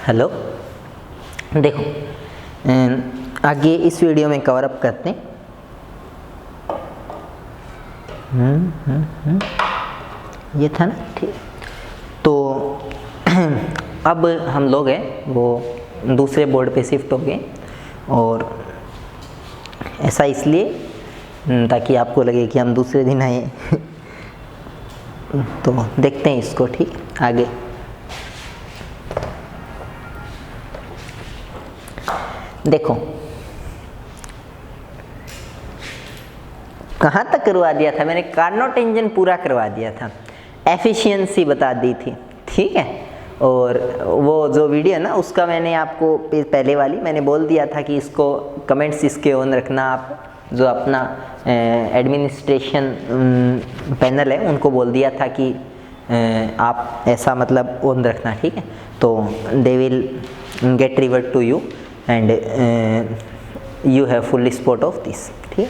Hello, देखो आगे इस वीडियो में कवर अप करते हैं। ये था ना, ठीक। तो अब हम लोग हैं वो दूसरे बोर्ड पे शिफ्ट हो गए, और ऐसा इसलिए ताकि आपको लगे कि हम दूसरे दिन आए। तो देखते हैं इसको, ठीक आगे। देखो कहाँ तक करवा दिया था मैंने, कार्नोट इंजन पूरा करवा दिया था, एफिशिएंसी बता दी थी, ठीक है। और वो जो वीडियो है ना, उसका मैंने आपको पहले वाली मैंने बोल दिया था कि इसको कमेंट्स इसके ऑन रखना, आप जो अपना एडमिनिस्ट्रेशन पैनल है उनको बोल दिया था कि आप ऐसा मतलब ऑन रखना, ठीक है। तो they will get revert to you and you have full support of this, ठीक।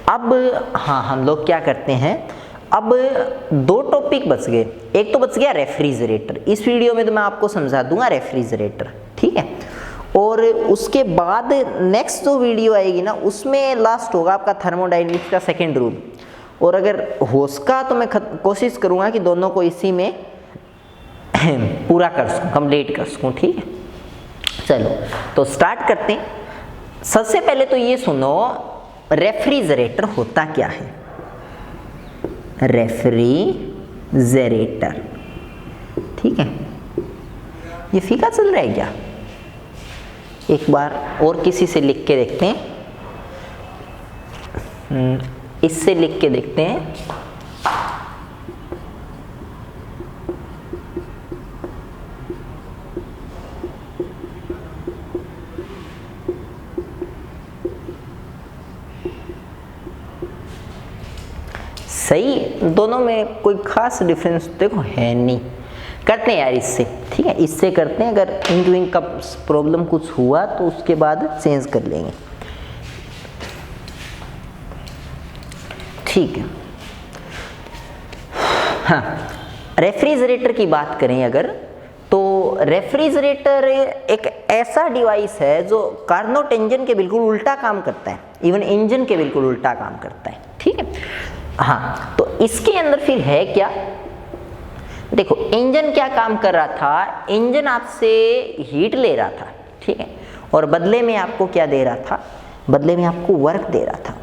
अब हाँ, हम लोग क्या करते हैं, अब दो टॉपिक बच गए। एक तो बच गया रेफ्रिजरेटर, इस वीडियो में तो मैं आपको समझा दूंगा रेफ्रिजरेटर, ठीक है। और उसके बाद नेक्स्ट जो वीडियो आएगी ना, उसमें लास्ट होगा आपका थर्मोडायनेमिक्स का सेकेंड रूल। और अगर हो सका तो मैं कोशिश करूंगा कि दोनों को इसी में पूरा कर सकूं, कंप्लीट कर सकूं, ठीक है। चलो तो स्टार्ट करते हैं। सबसे पहले तो ये सुनो, रेफ्रिजरेटर होता क्या है। रेफ्रिजरेटर, ठीक है। ये फीका चल रहा है क्या? एक बार और किसी से लिख के देखते हैं, इससे लिख के देखते हैं। सही, दोनों में कोई खास डिफरेंस देखो है नहीं। करते हैं यार इससे, ठीक है, इससे करते हैं। अगर इंक्लूडिंग का प्रॉब्लम कुछ हुआ तो उसके बाद चेंज कर लेंगे, ठीक है। हाँ, रेफ्रिजरेटर की बात करें अगर, तो रेफ्रिजरेटर एक ऐसा डिवाइस है जो कार्नोट इंजन के बिल्कुल उल्टा काम करता है, इवन इंजन के बिल्कुल उल्टा काम करता है, ठीक है। हाँ, तो इसके अंदर फिर है क्या, देखो इंजन क्या काम कर रहा था, इंजन आपसे हीट ले रहा था, ठीक है, और बदले में आपको क्या दे रहा था, बदले में आपको वर्क दे रहा था।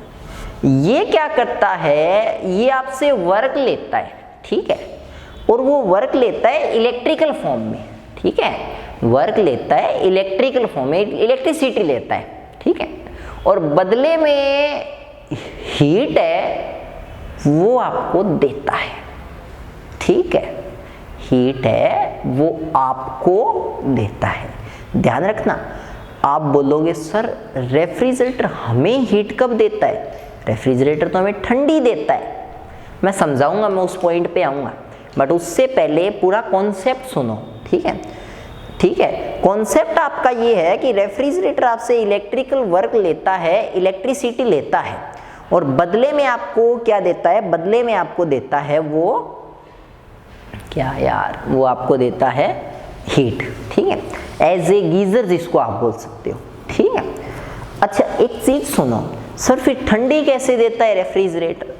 ये क्या करता है, ये आपसे वर्क लेता है, ठीक है, और वो वर्क लेता है इलेक्ट्रिकल फॉर्म में, ठीक है, वर्क लेता है इलेक्ट्रिकल फॉर्म में, इलेक्ट्रिसिटी लेता है, ठीक है, और बदले में हीट है वो आपको देता है, ठीक है, हीट है वो आपको देता है। ध्यान रखना, आप बोलोगे सर रेफ्रिजरेटर हमें हीट कब देता है, रेफ्रिजरेटर तो हमें ठंडी देता है। मैं समझाऊंगा, मैं उस पॉइंट पे आऊंगा, बट उससे पहले पूरा कॉन्सेप्ट सुनो, ठीक है, ठीक है। कॉन्सेप्ट आपका ये है कि रेफ्रिजरेटर आपसे इलेक्ट्रिकल वर्क लेता है, इलेक्ट्रिसिटी लेता है, और बदले में आपको क्या देता है, बदले में आपको देता है वो क्या यार, वो आपको देता है हीट, ठीक है, एज ए गीजर जिसको आप बोल सकते हो, ठीक है। अच्छा एक चीज सुनो, सर फिर ठंडी कैसे देता है रेफ्रिजरेटर,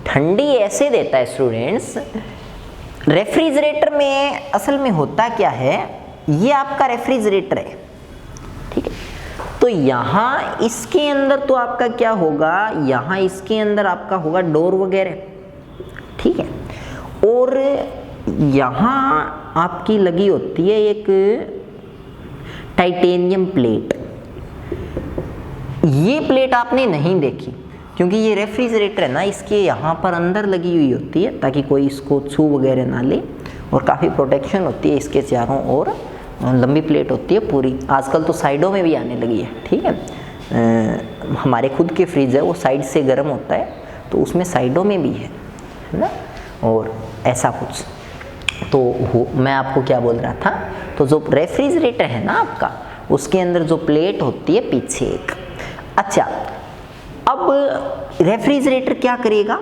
ठंडी ऐसे देता है स्टूडेंट्स, रेफ्रिजरेटर में असल में होता क्या है, ये आपका रेफ्रिजरेटर है, ठीक है, तो यहाँ इसके अंदर तो आपका क्या होगा, यहाँ इसके अंदर आपका होगा डोर वगैरह, ठीक है, और यहाँ आपकी लगी होती है एक टाइटेनियम प्लेट। ये प्लेट आपने नहीं देखी क्योंकि ये रेफ्रिजरेटर है ना, इसके यहाँ पर अंदर लगी हुई होती है ताकि कोई इसको छू वगैरह ना ले, और काफ़ी प्रोटेक्शन होती है इसके चारों ओर, लंबी प्लेट होती है पूरी। आजकल तो साइडों में भी आने लगी है, ठीक है। हमारे खुद के फ्रिज है वो साइड से गर्म होता है, तो उसमें साइडों में भी है ना, और ऐसा कुछ। तो मैं आपको क्या बोल रहा था, तो जो रेफ्रिजरेटर है ना आपका, उसके अंदर जो प्लेट होती है पीछे एक। अच्छा, अब रेफ्रिजरेटर क्या करेगा,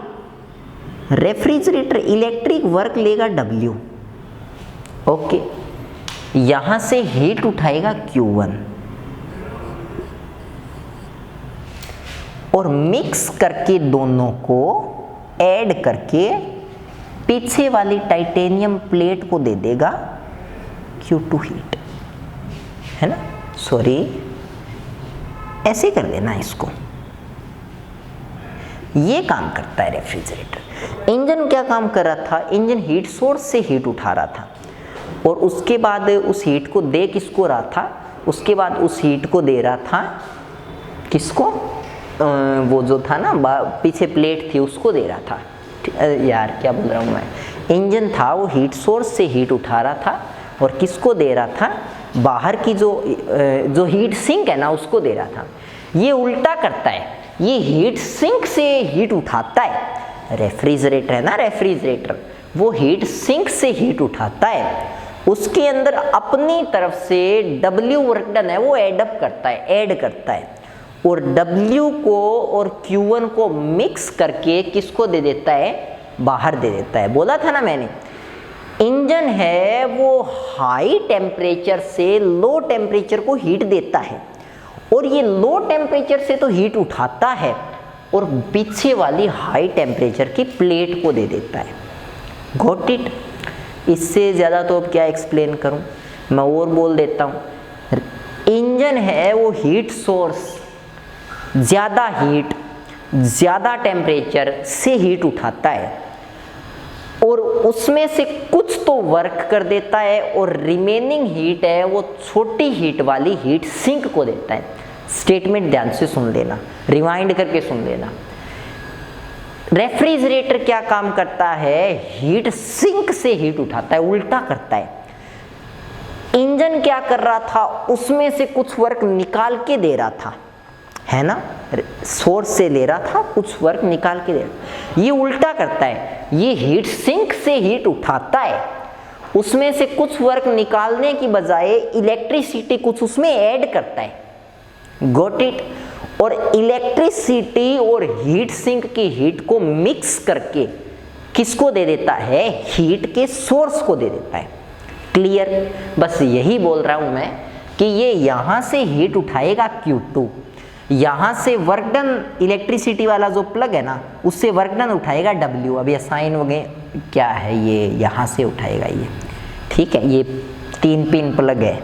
रेफ्रिजरेटर इलेक्ट्रिक वर्क लेगा W, ओके, यहां से हीट उठाएगा Q1 और मिक्स करके दोनों को ऐड करके पीछे वाली टाइटेनियम प्लेट को दे देगा Q2 हीट, है ना। सॉरी, ऐसे कर देना इसको। ये काम करता है रेफ्रिजरेटर। इंजन क्या काम कर रहा था? इंजन हीट सोर्स से हीट उठा रहा था और उसके बाद उस हीट को दे किसको रहा था? उसके बाद उस हीट को दे रहा था किसको? वो जो था ना पीछे प्लेट थी उसको दे रहा था। यार क्या बोल रहा हूँ मैं, इंजन था वो हीट सोर्स से हीट उठा रहा था और किसको दे रहा था? बाहर की जो हीट सिंक है ना उसको दे रहा था। ये उल्टा करता है, ये हीट सिंक से हीट उठाता है। रेफ्रिजरेटर है ना, रेफ्रिजरेटर वो हीट सिंक से हीट उठाता है, उसके अंदर अपनी तरफ से W वर्क डन है वो ऐड करता है और W को और Q1 को मिक्स करके किसको दे देता है? बाहर दे देता है। बोला था ना मैंने, इंजन है वो हाई टेम्परेचर से लो टेम्परेचर को हीट देता है और ये लो टेम्परेचर से तो हीट उठाता है और पीछे वाली हाई टेम्परेचर की प्लेट को दे देता है। Got it? इससे ज़्यादा तो अब क्या एक्सप्लेन करूं, मैं और बोल देता हूं। इंजन है वो हीट सोर्स ज़्यादा हीट ज़्यादा टेम्परेचर से हीट उठाता है और उसमें से कुछ तो वर्क कर देता है और रिमेनिंग हीट है वो छोटी हीट वाली हीट सिंक को देता है। स्टेटमेंट ध्यान से सुन लेना, रिवाइंड करके सुन लेना। रेफ्रिजरेटर क्या काम करता है? हीट सिंक से हीट उठाता है, उल्टा करता है। इंजन क्या कर रहा था? उसमें से कुछ वर्क निकाल के दे रहा था, है ना। सोर्स से ले रहा था, कुछ वर्क निकाल के दे रहा। ये उल्टा करता है, ये हीट सिंक से हीट उठाता है, उसमें से कुछ वर्क निकालने की बजाय इलेक्ट्रिसिटी कुछ उसमें ऐड करता है। Got it? और इलेक्ट्रिसिटी और हीट सिंक की हीट को मिक्स करके किसको दे देता है? हीट के सोर्स को दे देता है। क्लियर? बस यही बोल रहा हूं मैं कि ये यहां से हीट उठाएगा Q2, यहां से वर्क डन इलेक्ट्रिसिटी वाला जो प्लग है ना उससे वर्क डन उठाएगा W। अभी असाइन हो गए क्या है, ये यहां से उठाएगा ये, ठीक है। ये 3 पिन प्लग है,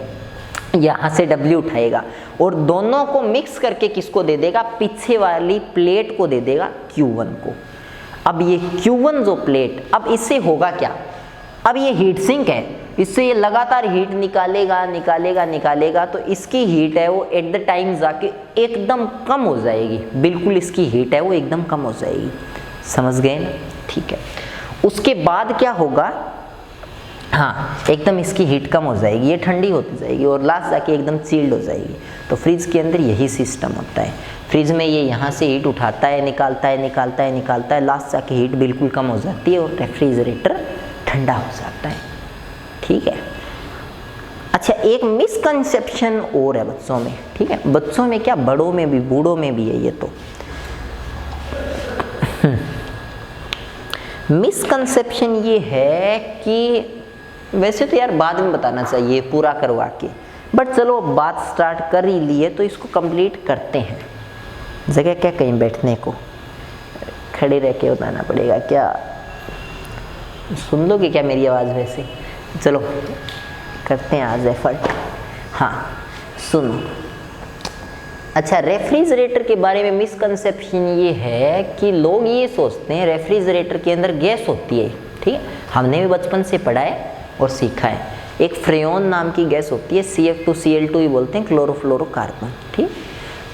यहां से W उठाएगा और दोनों को मिक्स करके किसको दे देगा? पीछे वाली प्लेट को दे देगा Q1 को। अब ये Q1 जो प्लेट, अब इससे होगा क्या? अब ये हीट सिंक है, इससे ये लगातार हीट निकालेगा तो इसकी हीट है वो एट द टाइम जाके एकदम कम हो जाएगी। बिल्कुल इसकी हीट है वो एकदम कम हो जाएगी। समझ गए ना? ठीक है। उसके बाद क्या होगा? हाँ, एकदम इसकी हीट कम हो जाएगी, ये ठंडी होती जाएगी और लास्ट जाके एकदम चिल्ड हो जाएगी। तो फ्रिज के अंदर यही सिस्टम होता है। फ्रिज में ये यहाँ से हीट उठाता है, निकालता है, लास्ट जाके हीट बिल्कुल कम हो जाती है और रेफ्रिजरेटर ठंडा हो जाता है। ठीक है। अच्छा, एक मिसकंसेप्शन और है बच्चों में, ठीक है। बच्चों में क्या, बड़ों में भी, बूढ़ों में भी है ये तो। मिसकंसेप्शन ये है कि वैसे तो यार बाद में बताना चाहिए पूरा करवा के, बट चलो बात स्टार्ट कर ही ली है तो इसको कंप्लीट करते हैं। जगह क्या कहीं बैठने को, खड़े रह के बताना पड़ेगा क्या? सुन लोगे क्या मेरी आवाज़? वैसे चलो करते हैं आज एफर्ट। हाँ सुनो। अच्छा, रेफ्रिजरेटर के बारे में मिसकंसेप्शन ये है कि लोग ये सोचते हैं रेफ्रिजरेटर के अंदर गैस होती है। ठीक है, हमने भी बचपन से पढ़ा है और सीखा है। एक फ्रेओन नाम की गैस होती है, CF2Cl2 ही बोलते हैं, क्लोरोफ्लोरोकार्बन। ठीक,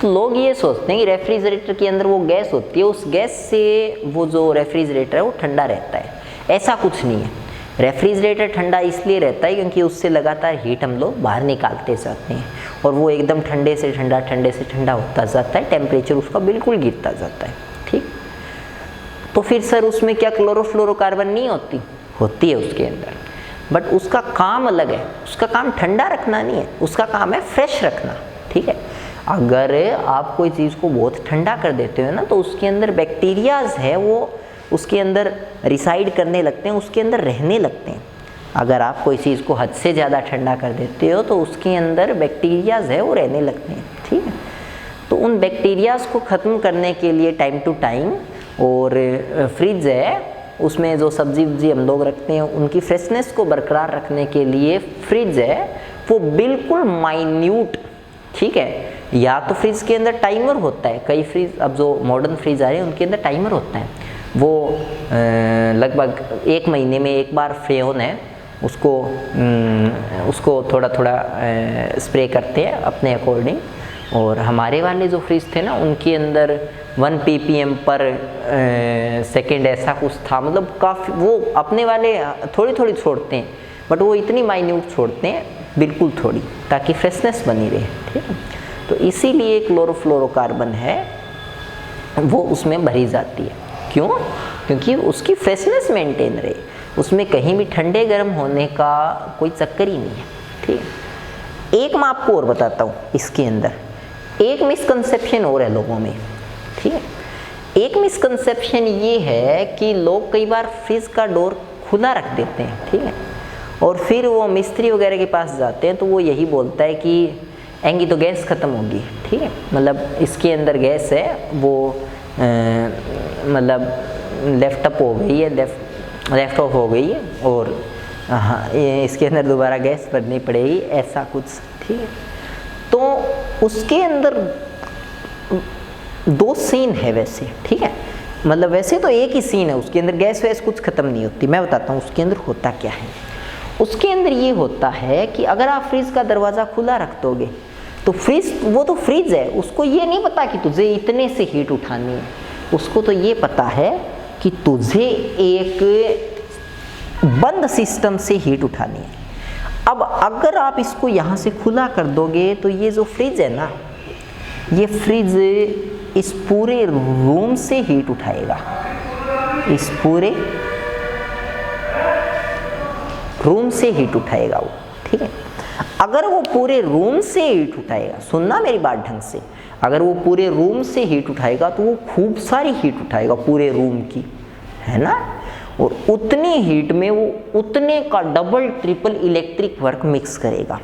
तो लोग ये सोचते हैं कि रेफ्रिजरेटर के अंदर वो गैस होती है, उस गैस से वो जो रेफ्रिजरेटर है वो ठंडा रहता है। ऐसा कुछ नहीं है। रेफ्रिजरेटर ठंडा इसलिए रहता है क्योंकि उससे लगातार हीट हम लोग बाहर निकालते जाते हैं और वो एकदम ठंडे से ठंडा होता जाता है, टेम्परेचर उसका बिल्कुल गिरता जाता है। ठीक, तो फिर सर उसमें क्या क्लोरोफ्लोरोकार्बन नहीं होती? होती है उसके अंदर, बट उसका काम अलग है। उसका काम ठंडा रखना नहीं है, उसका काम है फ्रेश रखना। ठीक है, अगर आप कोई चीज़ को बहुत ठंडा कर देते हो ना तो उसके अंदर बैक्टीरियाज है वो उसके अंदर रिसाइड करने लगते हैं, उसके अंदर रहने लगते हैं। अगर आप कोई चीज़ को हद से ज़्यादा ठंडा कर देते हो तो उसके अंदर बैक्टीरियाज है वो रहने लगते हैं, ठीक है। तो उन बैक्टीरियाज को ख़त्म करने के लिए टाइम टू टाइम, और फ्रिज है उसमें जो सब्जी वब्जी हम लोग रखते हैं उनकी फ्रेशनेस को बरकरार रखने के लिए फ्रिज है वो बिल्कुल माइन्यूट, ठीक है। या तो फ्रिज के अंदर टाइमर होता है, कई फ्रिज अब जो मॉडर्न फ्रिज आ रहे हैं उनके अंदर टाइमर होता है, वो लगभग 1 महीने में एक बार फ्रेon है उसको थोड़ा थोड़ा स्प्रे करते हैं अपने अकॉर्डिंग। और हमारे वाले जो फ्रिज थे ना उनके अंदर 1 ppm पर सेकेंड ऐसा कुछ था, मतलब काफ़ी, वो अपने वाले थोड़ी थोड़ी छोड़ते हैं बट वो इतनी माइन्यूट छोड़ते हैं बिल्कुल थोड़ी, ताकि फ्रेशनेस बनी रहे, ठीक है। तो इसीलिए क्लोरोफ्लोरोकार्बन है वो उसमें भरी जाती है। क्यों? क्योंकि उसकी फ्रेशनेस मेंटेन रहे, उसमें कहीं भी ठंडे गर्म होने का कोई चक्कर ही नहीं है, ठीक है। एक मैं आपको और बताता हूँ, इसके अंदर एक मिसकंसेप्शन और है लोगों में, ठीक है। एक मिसकंसेप्शन ये है कि लोग कई बार फ्रिज का डोर खुला रख देते हैं, ठीक है, और फिर वो मिस्त्री वगैरह के पास जाते हैं तो वो यही बोलता है कि एंगी तो गैस ख़त्म होगी, ठीक है, मतलब इसके अंदर गैस है वो मतलब लेफ्ट अप हो गई है, लेफ्ट ऑफ हो गई है, और हाँ इसके अंदर दोबारा गैस भरनी पड़ेगी, ऐसा कुछ, ठीक है। तो उसके अंदर 2 सीन है वैसे, ठीक है, मतलब वैसे तो एक ही सीन है, उसके अंदर गैस वैस कुछ ख़त्म नहीं होती। मैं बताता हूँ उसके अंदर होता क्या है। उसके अंदर ये होता है कि अगर आप फ्रिज का दरवाज़ा खुला रख दोगे तो फ्रिज, वो तो फ्रिज है, उसको ये नहीं पता कि तुझे इतने से हीट उठानी है, उसको तो ये पता है कि तुझे एक बंद सिस्टम से हीट उठानी है। अब अगर आप इसको यहाँ से खुला कर दोगे तो ये जो फ्रिज है ना, ये फ्रिज इस पूरे रूम से हीट उठाएगा, इस पूरे रूम से हीट उठाएगा वो, ठीक है। अगर वो पूरे रूम से हीट उठाएगा, सुनना मेरी बात ढंग से, अगर वो पूरे रूम से हीट उठाएगा तो वो खूब सारी हीट उठाएगा पूरे रूम की, है ना, और उतनी हीट में वो उतने का double triple electric work mix करेगा,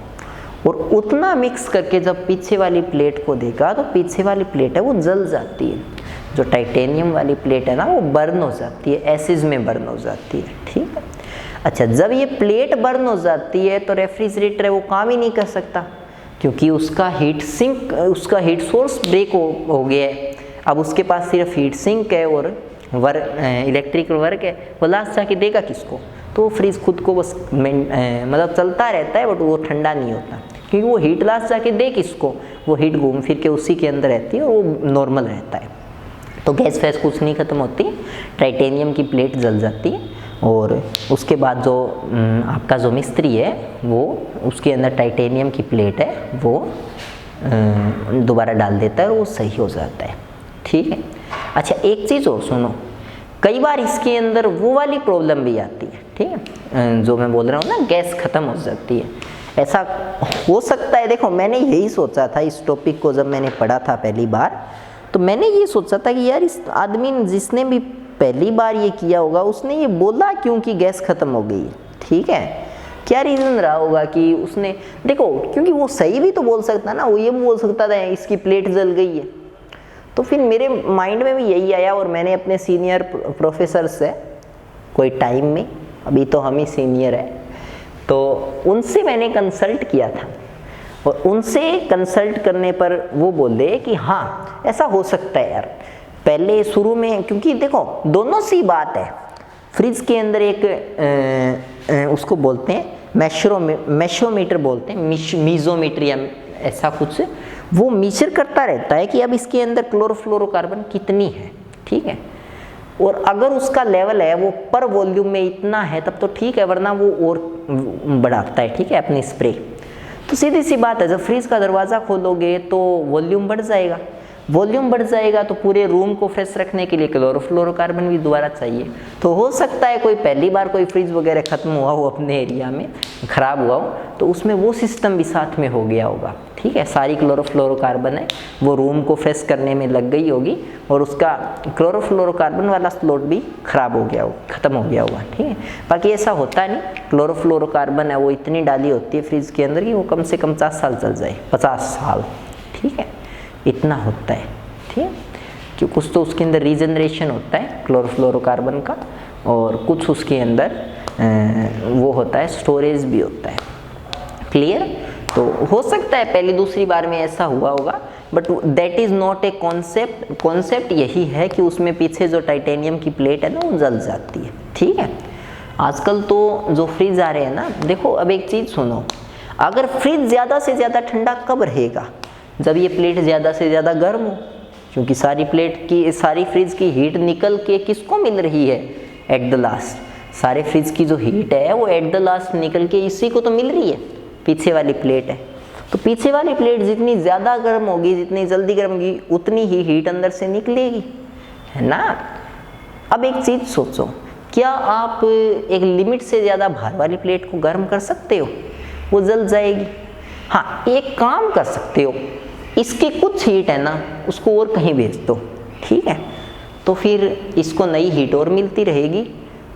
और उतना मिक्स करके जब पीछे वाली प्लेट को देगा तो पीछे वाली प्लेट है वो जल जाती है, जो टाइटेनियम वाली प्लेट है ना वो बर्न हो जाती है, एसिड में बर्न हो जाती है, ठीक है। अच्छा, जब ये प्लेट बर्न हो जाती है तो रेफ्रिजरेटर है वो काम ही नहीं कर सकता, क्योंकि उसका हीट सिंक, उसका हीट सोर्स ब्रेक हो गया है। अब उसके पास सिर्फ हीट सिंक है और इलेक्ट्रिकल वर्क है, वो लास्ट जाके देगा किसको? तो वो फ्रिज खुद को बस मतलब चलता रहता है बट वो ठंडा नहीं होता, क्योंकि वो हीट लास्ट जाके दे किसको? वो हीट घूम फिर के उसी के अंदर रहती है और वो नॉर्मल रहता है। तो गैस फैस कुछ नहीं ख़त्म होती, टाइटेनियम की प्लेट जल जाती है, और उसके बाद जो आपका जो मिस्त्री है वो उसके अंदर टाइटेनियम की प्लेट है वो दोबारा डाल देता है और वो सही हो जाता है, ठीक है। अच्छा, एक चीज़ और सुनो, कई बार इसके अंदर वो वाली प्रॉब्लम भी आती है, ठीक है, जो मैं बोल रहा हूँ ना, गैस ख़त्म हो जाती है। ऐसा हो सकता है, देखो मैंने यही सोचा था इस टॉपिक को, जब मैंने पढ़ा था पहली बार तो मैंने ये सोचा था कि यार इस आदमी जिसने भी पहली बार ये किया होगा उसने ये बोला क्यों कि गैस ख़त्म हो गई, ठीक है, क्या रीज़न रहा होगा कि उसने, देखो क्योंकि वो सही भी तो बोल सकता ना, वो ये भी बोल सकता था इसकी प्लेट जल गई है। तो फिर मेरे माइंड में भी यही आया और मैंने अपने सीनियर प्रोफेसर से कोई टाइम में, अभी तो हम ही सीनियर है, तो उनसे मैंने कंसल्ट किया था, और उनसे कंसल्ट करने पर वो बोले कि हाँ ऐसा हो सकता है यार, पहले शुरू में, क्योंकि देखो दोनों सी बात है, फ्रिज के अंदर एक उसको बोलते हैं मेशोमीटर बोलते हैं, मीजोमीटर या ऐसा कुछ, वो मीजर करता रहता है कि अब इसके अंदर क्लोरोफ्लोरोकार्बन कितनी है, ठीक है, और अगर उसका लेवल है वो पर वॉल्यूम में इतना है तब तो ठीक है, वरना वो और बढ़ाता है, ठीक है, अपनी स्प्रे। तो सीधी सी बात है, जब फ्रिज का दरवाज़ा खोलोगे तो वॉल्यूम बढ़ जाएगा, वॉल्यूम बढ़ जाएगा तो पूरे रूम को फ्रेश रखने के लिए क्लोरोफ्लोरोकार्बन भी दोबारा चाहिए। तो हो सकता है कोई पहली बार कोई फ्रिज वगैरह ख़त्म हुआ हो अपने एरिया में, ख़राब हुआ हो, तो उसमें वो सिस्टम भी साथ में हो गया होगा। ठीक है, सारी क्लोरोफ्लोरोकार्बन है वो रूम को फ्रेश करने में लग गई होगी और उसका क्लोरोफ्लोरोकार्बन वाला स्लॉट भी ख़राब हो गया हो, ख़त्म हो गया होगा। ठीक है, बाकी ऐसा होता नहीं, क्लोरोफ्लोरोकार्बन है वो इतनी डाली होती है फ्रिज के अंदर कि वो कम से कम 50 साल चल जाए, 50 साल। ठीक है, इतना होता है। ठीक है, कि कुछ तो उसके अंदर रीजनरेशन होता है क्लोरोफ्लोरोकार्बन का, और कुछ उसके अंदर वो होता है स्टोरेज भी होता है। क्लियर? तो हो सकता है पहली दूसरी बार में ऐसा हुआ होगा, but that is not a concept. Concept यही है कि उसमें पीछे जो टाइटेनियम की प्लेट है ना वो जल जाती है। ठीक है, आजकल तो जो फ्रिज आ रहे हैं ना, देखो अब एक चीज़ सुनो, अगर फ्रिज ज़्यादा से ज़्यादा ठंडा कब रहेगा? जब ये प्लेट ज़्यादा से ज़्यादा गर्म हो, क्योंकि सारी फ्रिज की हीट निकल के किसको मिल रही है? एट द लास्ट सारे फ्रिज की जो हीट है वो एट द लास्ट निकल के इसी को तो मिल रही है, पीछे वाली प्लेट है। तो पीछे वाली प्लेट जितनी ज़्यादा गर्म होगी, जितनी जल्दी गर्म होगी, उतनी ही हीट अंदर से निकलेगी, है ना? अब एक चीज़ सोचो, क्या आप एक लिमिट से ज़्यादा भार वाली प्लेट को गर्म कर सकते हो? वो जल जाएगी। हाँ, एक काम कर सकते हो, इसकी कुछ हीट है ना उसको और कहीं भेज दो। ठीक है, तो फिर इसको नई हीट और मिलती रहेगी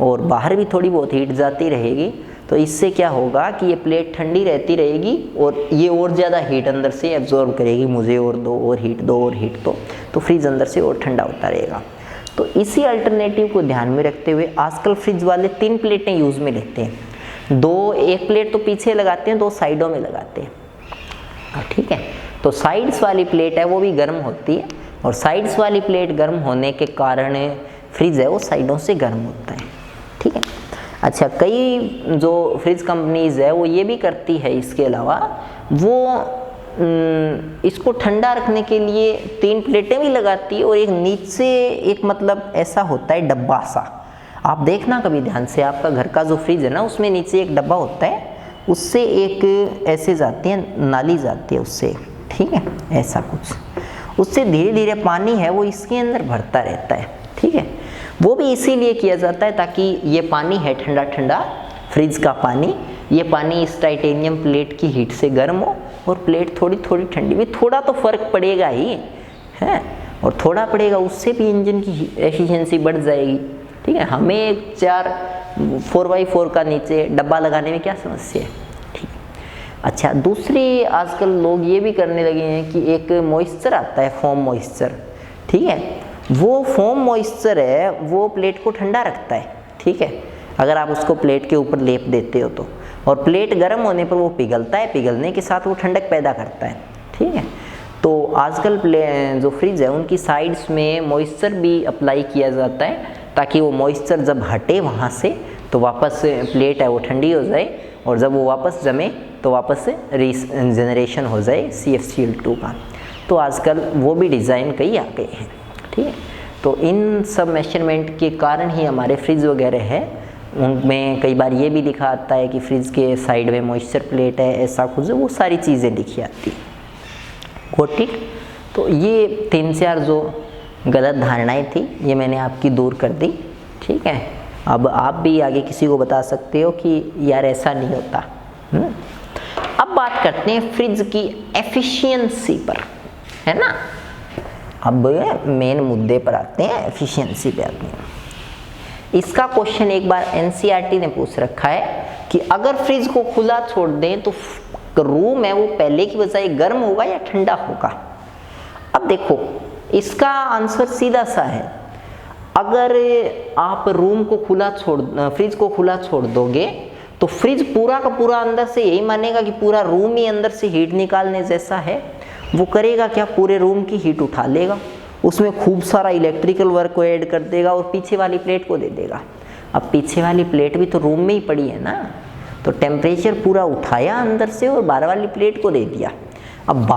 और बाहर भी थोड़ी बहुत हीट जाती रहेगी। तो इससे क्या होगा कि ये प्लेट ठंडी रहती रहेगी और ये और ज़्यादा हीट अंदर से एब्जॉर्ब करेगी, मुझे और दो, और हीट दो, और हीट दो, तो फ्रिज अंदर से और ठंडा होता रहेगा। तो इसी अल्टरनेटिव को ध्यान में रखते हुए आजकल फ्रिज वाले 3 प्लेटें यूज़ में लेते हैं। एक प्लेट तो पीछे लगाते हैं, 2 साइडों में लगाते हैं। ठीक है, तो साइड्स वाली प्लेट है वो भी गर्म होती है, और साइड्स वाली प्लेट गर्म होने के कारण फ्रिज है वो साइडों से गर्म होता है। ठीक है, अच्छा, कई जो फ्रिज कंपनीज है वो ये भी करती है, इसके अलावा वो इसको ठंडा रखने के लिए 3 प्लेटें भी लगाती है और एक नीचे एक मतलब ऐसा होता है डब्बा सा। आप देखना कभी ध्यान से, आपका घर का जो फ्रिज है ना उसमें नीचे एक डब्बा होता है, उससे एक ऐसे जाती है नाली जाती है उससे। ठीक है, ऐसा कुछ, उससे धीरे धीरे पानी है वो इसके अंदर भरता रहता है। ठीक है, वो भी इसीलिए किया जाता है ताकि ये पानी है ठंडा ठंडा फ्रिज का पानी, ये पानी इस टाइटेनियम प्लेट की हीट से गर्म हो और प्लेट थोड़ी थोड़ी ठंडी भी, थोड़ा तो फर्क पड़ेगा ही है, और थोड़ा पड़ेगा उससे भी इंजन की एफिशिएंसी बढ़ जाएगी। ठीक है, हमें 4x4 का नीचे डब्बा लगाने में क्या समस्या है? ठीक, अच्छा, दूसरी आजकल लोग ये भी करने लगे हैं कि एक मॉइस्चर आता है, फोम मॉइस्चर। ठीक है, वो फोम मॉइस्चर है वो प्लेट को ठंडा रखता है। ठीक है, अगर आप उसको प्लेट के ऊपर लेप देते हो तो, और प्लेट गर्म होने पर वो पिघलता है, पिघलने के साथ वो ठंडक पैदा करता है। ठीक है, तो आजकल जो फ्रिज है उनकी साइड्स में मॉइस्चर भी अप्लाई किया जाता है ताकि वो मॉइस्चर जब हटे वहाँ से तो वापस प्लेट है वो ठंडी हो जाए, और जब वो वापस जमे तो वापस से रीजनरेशन हो जाए CFCl2 का। तो आजकल वो भी डिज़ाइन कई आ गए हैं। ठीक है, तो इन सब मेजरमेंट के कारण ही हमारे फ्रिज वगैरह है उनमें कई बार ये भी लिखा आता है कि फ्रिज के साइड में मॉइस्चर प्लेट है, ऐसा कुछ, वो सारी चीज़ें लिखी आती है। Got it? तो ये 3-4 जो गलत धारणाएं थी ये मैंने आपकी दूर कर दी। ठीक है, अब आप भी आगे किसी को बता सकते हो कि यार ऐसा नहीं होता। अब बात करते हैं फ्रिज की एफिशिएंसी पर, है ना? अब मेन मुद्दे पर आते हैं, एफिशिएंसी पे आते हैं। इसका क्वेश्चन एक बार NCERT ने पूछ रखा है कि अगर फ्रिज को खुला छोड़ दें तो रूम है वो पहले की बजाय गर्म होगा या ठंडा होगा? अब देखो, इसका आंसर सीधा सा है, अगर आप फ्रिज को खुला छोड़ दोगे तो फ्रिज पूरा का पूरा अंदर से यही मानेगा कि पूरा रूम ही अंदर से हीट निकालने जैसा है। वो करेगा क्या? पूरे रूम की हीट उठा लेगा, उसमें खूब सारा इलेक्ट्रिकल वर्क को ऐड कर देगा और पीछे वाली प्लेट को दे देगा। अब पीछे वाली प्लेट भी तो रूम में ही पड़ी है ना, तो टेम्परेचर पूरा उठाया अंदर से और बाहर वाली प्लेट को दे दिया। अब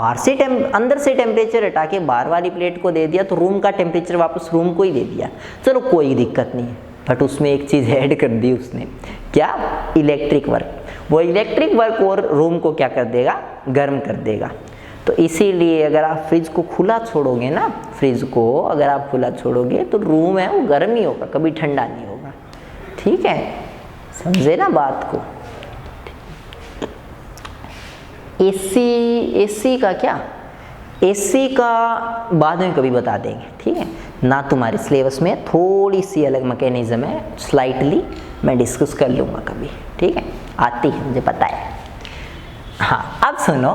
अंदर से टेम्परेचर हटा के बाहर वाली प्लेट को दे दिया तो रूम का टेम्परेचर वापस रूम को ही दे दिया। चलो कोई दिक्कत नहीं है, बट उसमें एक चीज़ ऐड कर दी उसने, क्या? Electric work. वो इलेक्ट्रिक वर्क और रूम को क्या कर देगा? गर्म कर देगा। तो इसीलिए अगर आप फ्रिज को खुला छोड़ोगे ना, फ्रिज को अगर आप खुला छोड़ोगे तो रूम है वो गर्म ही होगा, कभी ठंडा नहीं होगा। ठीक है, समझे ना बात को। एसी का क्या, एसी का बाद में कभी बता देंगे, ठीक है ना। तुम्हारे सिलेबस में थोड़ी सी अलग मैकेनिज्म है, स्लाइटली मैं डिस्कस कर लूँगा कभी, ठीक है, आती है मुझे पता है। हाँ, अब सुनो,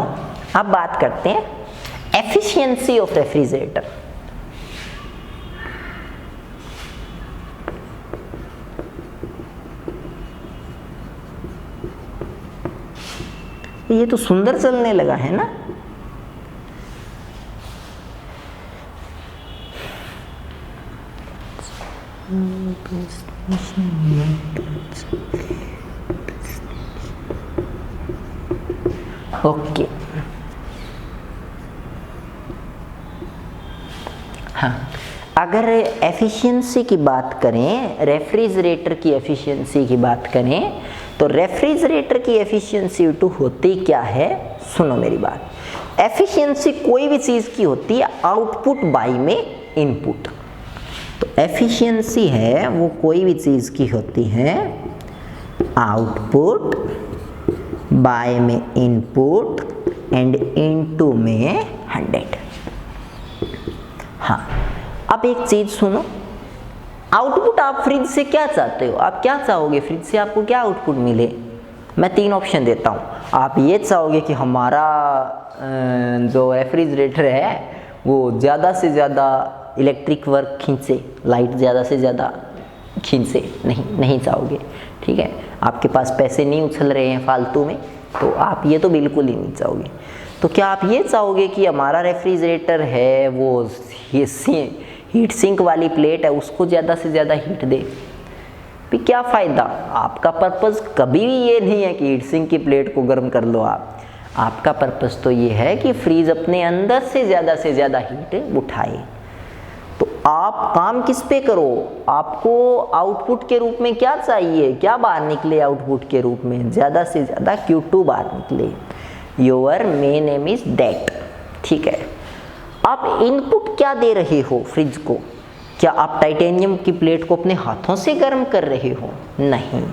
अब बात करते हैं एफिशिएंसी ऑफ रेफ्रिजरेटर। ये तो सुंदर चलने लगा है ना। ओके, हाँ, अगर एफिशिएंसी की बात करें, रेफ्रिजरेटर की एफिशिएंसी की बात करें, तो रेफ्रिजरेटर की एफिशिएंसी टू होती क्या है, सुनो मेरी बात। एफिशिएंसी कोई भी चीज़ की होती है आउटपुट बाय में इनपुट। तो एफिशिएंसी है वो कोई भी चीज़ की होती है आउटपुट बाय में इनपुट एंड इनटू में 100। हाँ, अब एक चीज सुनो, आउटपुट आप फ्रिज से क्या चाहते हो, आप क्या चाहोगे फ्रिज से, आपको क्या आउटपुट मिले। मैं 3 ऑप्शन देता हूँ। आप ये चाहोगे कि हमारा जो रेफ्रिजरेटर है वो ज़्यादा से ज़्यादा इलेक्ट्रिक वर्क खींचे, लाइट ज़्यादा से ज़्यादा खींचे, नहीं चाहोगे, ठीक है। आपके पास पैसे नहीं उछल रहे हैं फालतू में, तो आप ये तो बिल्कुल ही नहीं चाहोगे। तो क्या आप ये चाहोगे कि हमारा रेफ्रिजरेटर है वो हीट सिंक वाली प्लेट है उसको ज़्यादा से ज़्यादा हीट दे। भी क्या फ़ायदा, आपका पर्पज़ कभी भी ये नहीं है कि हीट सिंक की प्लेट को गर्म कर लो आपका पर्पज़ तो ये है कि फ्रीज अपने अंदर से ज़्यादा हीट उठाए। तो आप काम किस पे करो, आपको आउटपुट के रूप में क्या चाहिए, क्या बाहर निकले आउटपुट के रूप में, ज़्यादा से ज़्यादा Q2 बाहर निकले। Your main M is that, ठीक है। आप इनपुट क्या दे रहे हो फ्रिज को, क्या आप टाइटेनियम की प्लेट को अपने हाथों से गर्म कर रहे हो, नहीं।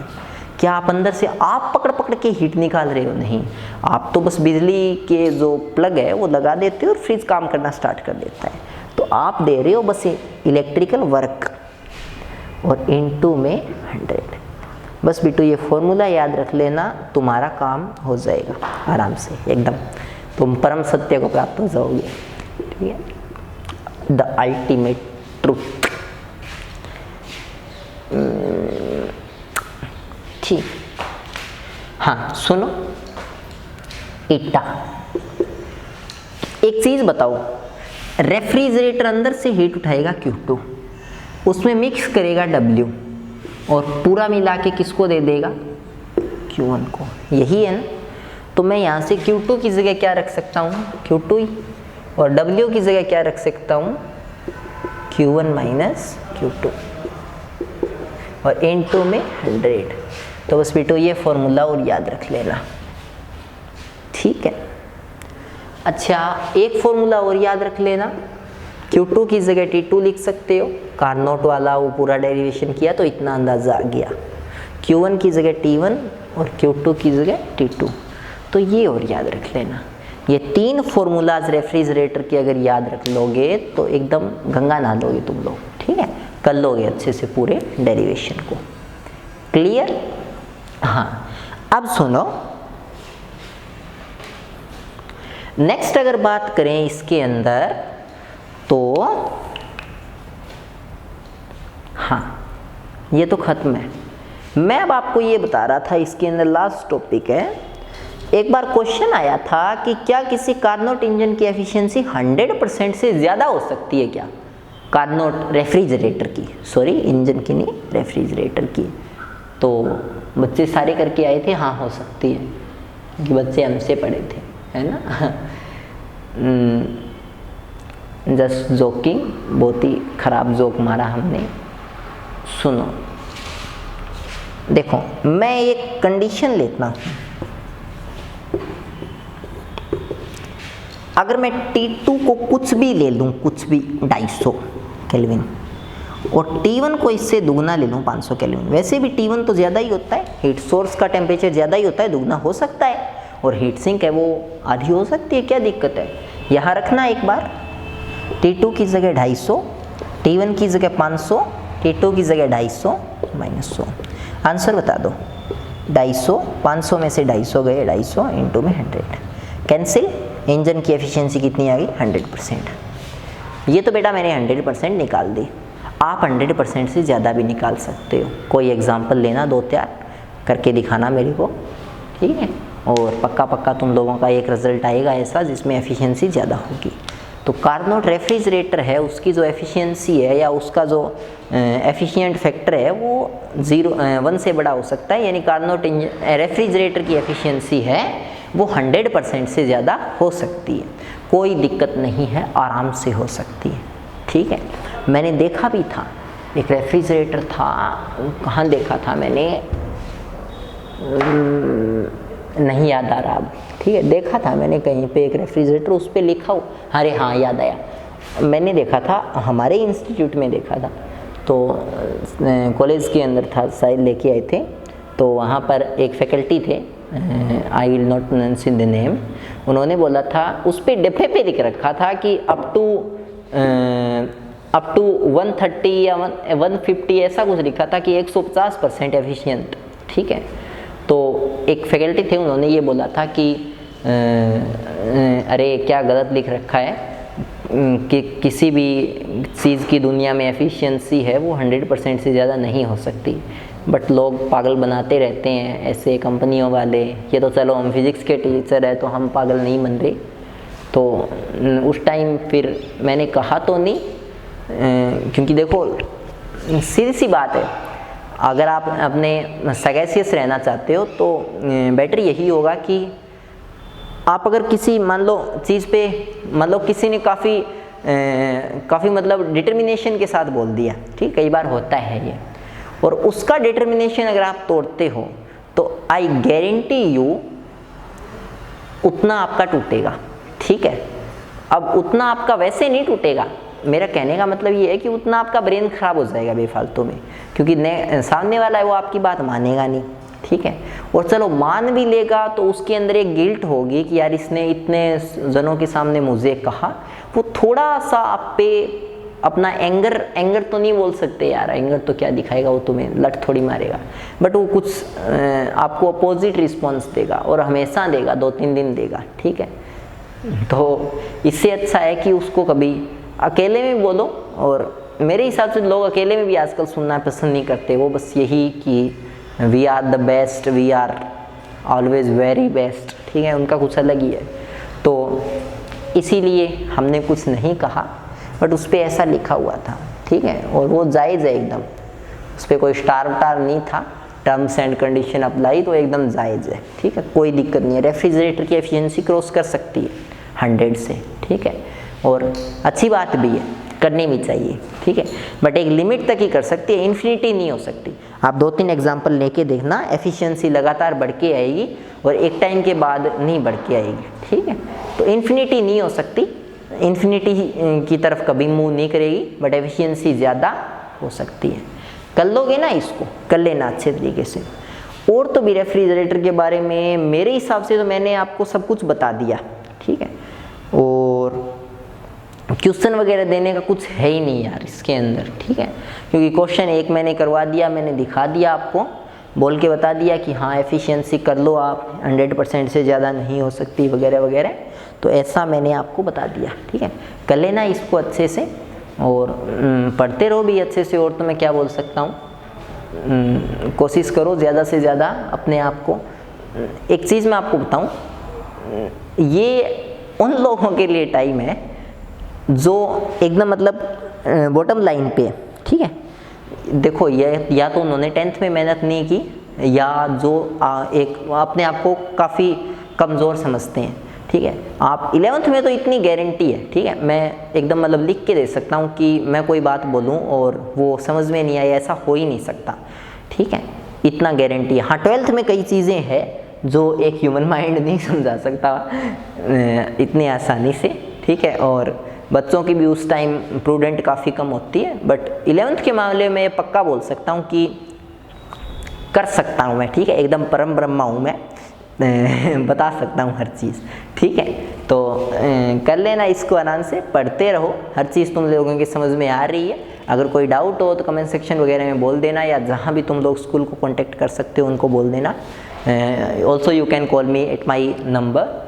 क्या आप अंदर से आप पकड़ के हीट निकाल रहे हो, नहीं। आप तो बस बिजली के जो प्लग है वो लगा देते हो और फ्रिज काम करना स्टार्ट कर देता है। तो आप दे रहे हो बस इलेक्ट्रिकल वर्क और इनटू में 100। बस बिट्टू ये फॉर्मूला याद रख लेना, तुम्हारा काम हो जाएगा आराम से एकदम, तुम परम सत्य को प्राप्त हो जाओगे, ठीक है। द अल्टीमेट ट्रूथ, ठीक। हाँ सुनो, इट्टा एक चीज बताओ, रेफ्रिजरेटर अंदर से हीट उठाएगा Q2, उसमें मिक्स करेगा W और पूरा मिला के किसको दे देगा, Q1 को, यही है ना। तो मैं यहाँ से Q2 की जगह क्या रख सकता हूँ, Q2 ही, और W की जगह क्या रख सकता हूँ, Q1 माइनस Q2 और N2 में 100। तो बस बेटो ये फॉर्मूला और याद रख लेना, ठीक है। अच्छा, एक फॉर्मूला और याद रख लेना, Q2 की जगह T2 लिख सकते हो, कार्नोट वाला वो पूरा डेरिवेशन किया तो इतना अंदाजा आ गया। Q1 की जगह T1 और Q2 की जगह T2, तो ये और याद रख लेना। ये 3 फॉर्मूलाज रेफ्रिजरेटर के अगर याद रख लोगे तो एकदम गंगा नहा लोगे तुम लोग, ठीक है, कर लोगे अच्छे से पूरे डेरिवेशन को। क्लियर? हाँ, अब सुनो, नेक्स्ट अगर बात करें इसके अंदर तो हाँ, ये तो खत्म है। मैं अब आपको ये बता रहा था, इसके अंदर लास्ट टॉपिक है। एक बार क्वेश्चन आया था कि क्या किसी कार्नोट इंजन की एफिशिएंसी 100% से ज़्यादा हो सकती है क्या, कार्नोट रेफ्रिजरेटर की, सॉरी इंजन की नहीं, रेफ्रिजरेटर की। तो बच्चे सारे करके आए थे हाँ हो सकती है, क्योंकि बच्चे हमसे पढ़े थे, है ना। जस्ट जोकिंग, बहुत ही खराब जोक मारा हमने। सुनो, देखो मैं एक कंडीशन लेता हूँ, अगर मैं T2 को कुछ भी ले लूँ, कुछ भी 250 केल्विन, और T1 को इससे दुगना ले लूँ 500 केल्विन, वैसे भी T1 तो ज़्यादा ही होता है, हीट सोर्स का टेम्परेचर ज़्यादा ही होता है, दुगना हो सकता है, और हीट सिंक है वो आधी हो सकती है, क्या दिक्कत है। यहाँ रखना एक बार, T2 की जगह 250, T1 की जगह 500, T2 की जगह 250 माइनस 100, आंसर बता दो। 250, 500 में से 250 गए, 250 इंटू में 100, कैंसिल। इंजन की एफिशिएंसी कितनी आ गई? 100%। ये तो बेटा मैंने 100% निकाल दी, आप 100% से ज़्यादा भी निकाल सकते हो। कोई एग्जांपल लेना 2-4 करके दिखाना मेरे को, ठीक है, और पक्का पक्का तुम लोगों का एक रिजल्ट आएगा ऐसा जिसमें एफिशिएंसी ज़्यादा होगी। तो कार्नोट रेफ्रिजरेटर है, उसकी जो एफिशिएंसी है या उसका जो एफिशिएंट फैक्टर है वो 1 से बड़ा हो सकता है, यानी कार्नोट रेफ्रिजरेटर की एफिशिएंसी है वो 100% से ज़्यादा हो सकती है, कोई दिक्कत नहीं है, आराम से हो सकती है, ठीक है। मैंने देखा भी था, एक रेफ्रिजरेटर था, कहाँ देखा था मैंने, नहीं याद आ रहा अब, ठीक है, देखा था मैंने कहीं पे एक रेफ्रिजरेटर, उस पर लिखा हो, अरे हाँ याद आया, मैंने देखा था, हमारे इंस्टीट्यूट में देखा था, तो कॉलेज के अंदर था शायद, लेके आए थे, तो वहाँ पर एक फैकल्टी थे, I will not pronounce the name, उन्होंने बोला था, उस पर डिब्बे पे लिख रखा था कि अप टू 130 या 150 ऐसा कुछ लिखा था कि 150% एफिशिएंट, ठीक है। तो एक फैकल्टी थे, उन्होंने ये बोला था कि अरे क्या गलत लिख रखा है कि किसी भी चीज़ की दुनिया में एफिशिएंसी है वो 100% से ज़्यादा नहीं हो सकती, बट लोग पागल बनाते रहते हैं ऐसे कंपनियों वाले। ये तो चलो हम फिज़िक्स के टीचर हैं तो हम पागल नहीं बन रहे। तो उस टाइम फिर मैंने कहा तो नहीं, क्योंकि देखो सीधी सी बात है, अगर आप अपने सगैसियस रहना चाहते हो तो बेटर यही होगा कि आप अगर किसी मान लो चीज़ पे, मतलब किसी ने काफ़ी मतलब डिटर्मिनेशन के साथ बोल दिया, ठीक, कई बार होता है ये, और उसका डिटर्मिनेशन अगर आप तोड़ते हो तो आई गारंटी यू उतना आपका टूटेगा, ठीक है। अब उतना आपका वैसे नहीं टूटेगा, मेरा कहने का मतलब ये है कि उतना आपका ब्रेन खराब हो जाएगा बेफालतू में, क्योंकि सामने वाला है वो आपकी बात मानेगा नहीं, ठीक है। और चलो मान भी लेगा तो उसके अंदर एक गिल्ट होगी कि यार इसने इतने जनों के सामने मुझे कहा, वो थोड़ा सा आप पे अपना एंगर तो नहीं बोल सकते यार, एंगर तो क्या दिखाएगा, वो तुम्हें लट थोड़ी मारेगा, बट वो कुछ आपको अपोजिट रिस्पॉन्स देगा, और हमेशा देगा, 2-3 दिन देगा, ठीक है। तो इससे अच्छा है कि उसको कभी अकेले में बोलो, और मेरे हिसाब से लोग अकेले में भी आजकल सुनना पसंद नहीं करते, वो बस यही कि we are the best, we are always very best, ठीक है, उनका कुछ अलग ही है। तो इसीलिए हमने कुछ नहीं कहा, बट उस पर ऐसा लिखा हुआ था, ठीक है, और वो जायज़ है एकदम, उस पर कोई स्टार नहीं था, टर्म्स एंड कंडीशन अप्लाई, तो एकदम जायज़ है, ठीक है, कोई दिक्कत नहीं है। रेफ्रिजरेटर की एफिशिएंसी क्रॉस कर सकती है 100 से, ठीक है, और अच्छी बात भी है, करनी भी चाहिए, ठीक है, बट एक लिमिट तक ही कर सकती है, इन्फिनिटी नहीं हो सकती। आप 2-3 एग्जाम्पल लेके देखना, एफिशिएंसी लगातार बढ़ के आएगी और एक टाइम के बाद नहीं बढ़ के आएगी, ठीक है। तो इन्फिनिटी नहीं हो सकती, इन्फिनिटी की तरफ कभी मूव नहीं करेगी, बट एफिशिएंसी ज़्यादा हो सकती है। कर लोगे ना, इसको कर लेना अच्छे तरीके से। और तो भी रेफ्रिजरेटर के बारे में मेरे हिसाब से तो मैंने आपको सब कुछ बता दिया, ठीक है, और क्वेश्चन वगैरह देने का कुछ है ही नहीं यार इसके अंदर, ठीक है, क्योंकि क्वेश्चन एक मैंने करवा दिया, मैंने दिखा दिया आपको, बोल के बता दिया कि हाँ एफिशिएंसी कर लो आप, 100% से ज़्यादा नहीं हो सकती वगैरह वगैरह, तो ऐसा मैंने आपको बता दिया, ठीक है। कर लेना इसको अच्छे से, और पढ़ते रहो भी अच्छे से, और तो मैं क्या बोल सकता हूँ, कोशिश करो ज़्यादा से ज़्यादा अपने आप को। एक चीज़ मैं आपको बताऊँ, ये उन लोगों के लिए टाइम है जो एकदम मतलब बॉटम लाइन पे, ठीक है। देखो ये या तो उन्होंने 10th में मेहनत नहीं की, या जो एक अपने आप को काफ़ी कमज़ोर समझते हैं, ठीक है। आप 11th में तो इतनी गारंटी है, ठीक है, मैं एकदम मतलब लिख के दे सकता हूँ कि मैं कोई बात बोलूँ और वो समझ में नहीं आए, ऐसा हो ही नहीं सकता, ठीक है, इतना गारंटी है। हाँ 12th में कई चीज़ें हैं जो एक ह्यूमन माइंड नहीं समझा सकता इतनी आसानी से, ठीक है। और बच्चों की भी उस टाइम प्रूडेंट काफ़ी कम होती है, बट 11th के मामले में पक्का बोल सकता हूँ कि कर सकता हूँ मैं, ठीक है। एकदम परम ब्रह्मा हूँ मैं, बता सकता हूँ हर चीज़, ठीक है। तो कर लेना इसको, आराम से पढ़ते रहो, हर चीज़ तुम लोगों की समझ में आ रही है। अगर कोई डाउट हो तो कमेंट सेक्शन वगैरह में बोल देना, या जहाँ भी तुम लोग स्कूल को कांटेक्ट कर सकते हो उनको बोल देना। Also you can call me at my number